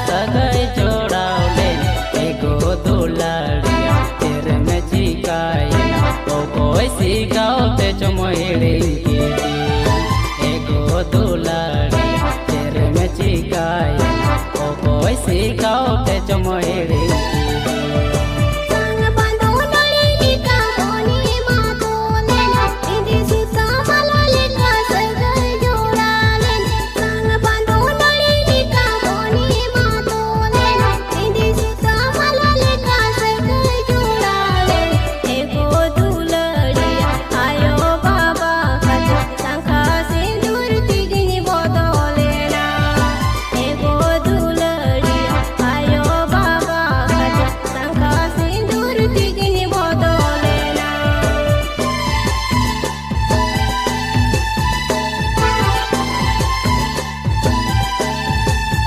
सगाई जोड़ावले एगो दुलारिया तेरे में चिकाइना ओ कोई सिगाओ पे चमोइड़ी की एगो दुलारिया तेरे में चिकाइना ओ कोई सिगाओ पे चमोइड़ी